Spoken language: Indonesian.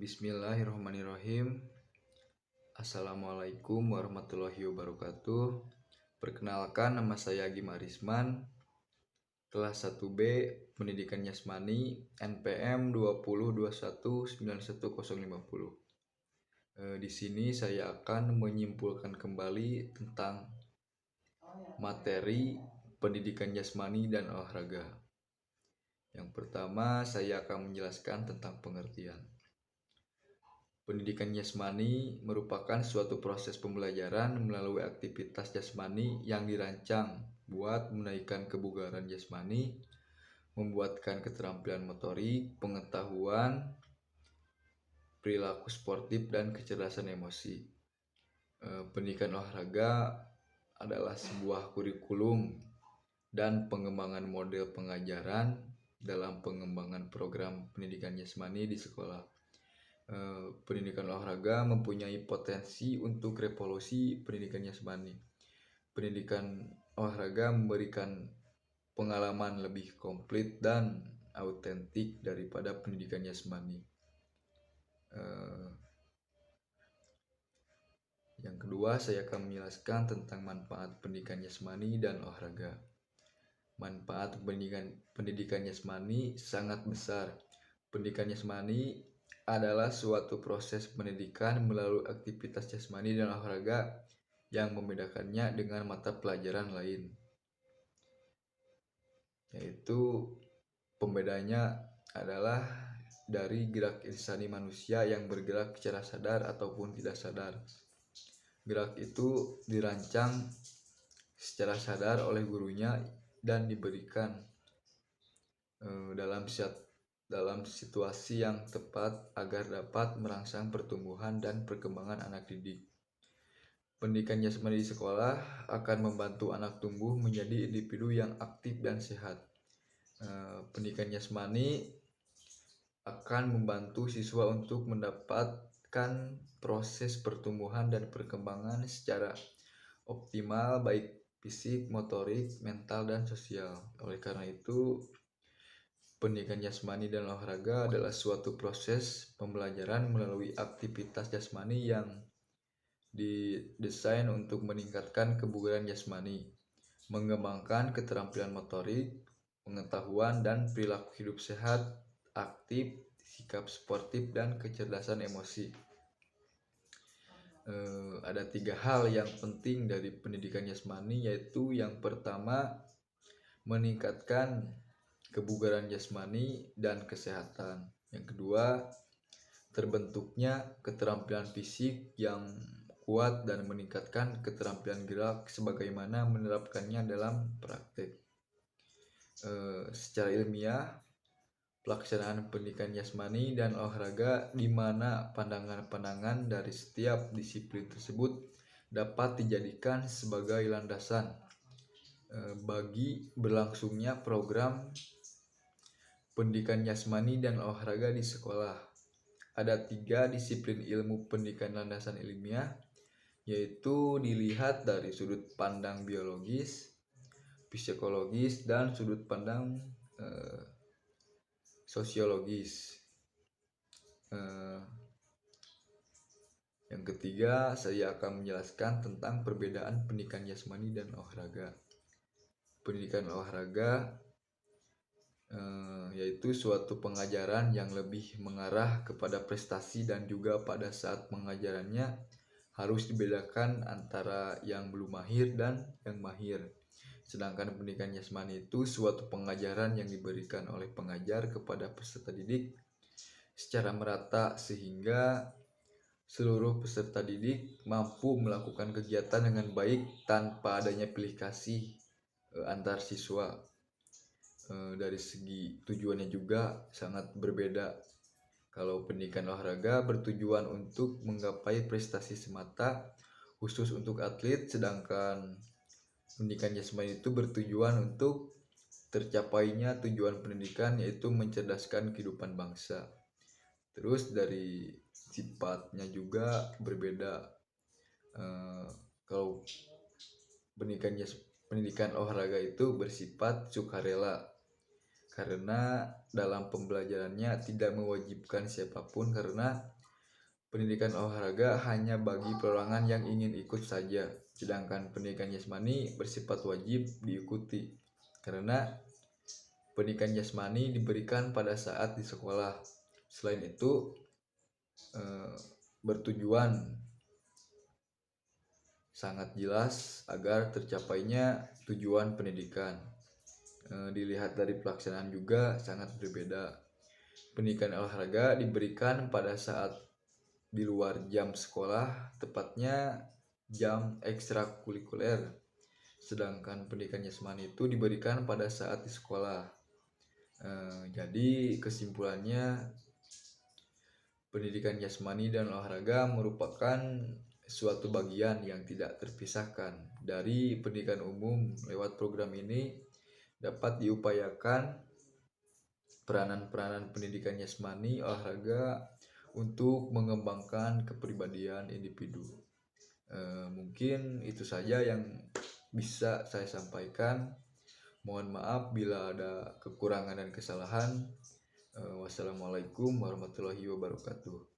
Bismillahirrahmanirrahim. Assalamualaikum warahmatullahi wabarakatuh. Perkenalkan, nama saya Gima Risman, kelas 1B Pendidikan Yasmani, NPM 2021910550. Di sini saya akan menyimpulkan kembali tentang materi pendidikan jasmani dan olahraga. Yang pertama, saya akan menjelaskan tentang pengertian. Pendidikan jasmani merupakan suatu proses pembelajaran melalui aktivitas jasmani yang dirancang buat menaikkan kebugaran jasmani, membuatkan keterampilan motorik, pengetahuan, perilaku sportif, dan kecerdasan emosi. Pendidikan olahraga adalah sebuah kurikulum dan pengembangan model pengajaran dalam pengembangan program pendidikan jasmani di sekolah. Pendidikan olahraga mempunyai potensi untuk revolusi pendidikan jasmani. Pendidikan olahraga memberikan pengalaman lebih komplit dan autentik daripada pendidikan jasmani. Yang kedua, saya akan menjelaskan tentang manfaat pendidikan jasmani dan olahraga. Manfaat pendidikan jasmani sangat besar. Pendidikan jasmani adalah suatu proses pendidikan melalui aktivitas jasmani dan olahraga yang membedakannya dengan mata pelajaran lain. Yaitu pembedanya adalah dari gerak insani manusia yang bergerak secara sadar ataupun tidak sadar. Gerak itu dirancang secara sadar oleh gurunya dan diberikan dalam situasi yang tepat agar dapat merangsang pertumbuhan dan perkembangan anak didik. Pendidikan jasmani di sekolah akan membantu anak tumbuh menjadi individu yang aktif dan sehat. Pendidikan jasmani akan membantu siswa untuk mendapatkan proses pertumbuhan dan perkembangan secara optimal, baik fisik, motorik, mental, dan sosial. Oleh karena itu, pendidikan jasmani dan olahraga adalah suatu proses pembelajaran melalui aktivitas jasmani yang didesain untuk meningkatkan kebugaran jasmani, mengembangkan keterampilan motorik, pengetahuan dan perilaku hidup sehat, aktif, sikap sportif, dan kecerdasan emosi. Ada 3 hal yang penting dari pendidikan jasmani, yaitu yang pertama, meningkatkan kebugaran jasmani dan kesehatan. Yang kedua, terbentuknya keterampilan fisik yang kuat dan meningkatkan keterampilan gerak sebagaimana menerapkannya dalam praktek. Secara ilmiah, pelaksanaan pendidikan jasmani dan olahraga di mana pandangan-pandangan dari setiap disiplin tersebut dapat dijadikan sebagai landasan bagi berlangsungnya program pendidikan jasmani dan olahraga di sekolah. Ada 3 disiplin ilmu pendidikan landasan ilmiah, yaitu dilihat dari sudut pandang biologis, psikologis, dan sudut pandang sosiologis. Yang ketiga, saya akan menjelaskan tentang perbedaan pendidikan jasmani dan olahraga. Pendidikan olahraga yaitu suatu pengajaran yang lebih mengarah kepada prestasi dan juga pada saat pengajarannya harus dibedakan antara yang belum mahir dan yang mahir. Sedangkan pendidikan jasmani itu suatu pengajaran yang diberikan oleh pengajar kepada peserta didik secara merata sehingga seluruh peserta didik mampu melakukan kegiatan dengan baik tanpa adanya pilih kasih antar siswa. Dari segi tujuannya juga sangat berbeda. Kalau pendidikan olahraga bertujuan untuk menggapai prestasi semata khusus untuk atlet, sedangkan pendidikan jasmani itu bertujuan untuk tercapainya tujuan pendidikan, yaitu mencerdaskan kehidupan bangsa. Terus dari sifatnya juga berbeda. Kalau pendidikan olahraga itu bersifat sukarela, karena dalam pembelajarannya tidak mewajibkan siapapun, karena pendidikan olahraga hanya bagi perorangan yang ingin ikut saja, sedangkan pendidikan jasmani bersifat wajib diikuti karena pendidikan jasmani diberikan pada saat di sekolah. Selain itu, bertujuan sangat jelas agar tercapainya tujuan pendidikan. Dilihat dari pelaksanaan juga sangat berbeda. Pendidikan olahraga diberikan pada saat di luar jam sekolah, tepatnya jam ekstrakurikuler. Sedangkan pendidikan jasmani itu diberikan pada saat di sekolah. Jadi kesimpulannya, pendidikan jasmani dan olahraga merupakan suatu bagian yang tidak terpisahkan dari pendidikan umum. Lewat program ini dapat diupayakan peranan-peranan pendidikan jasmani olahraga untuk mengembangkan kepribadian individu. Mungkin itu saja yang bisa saya sampaikan. Mohon maaf bila ada kekurangan dan kesalahan. Wassalamualaikum warahmatullahi wabarakatuh.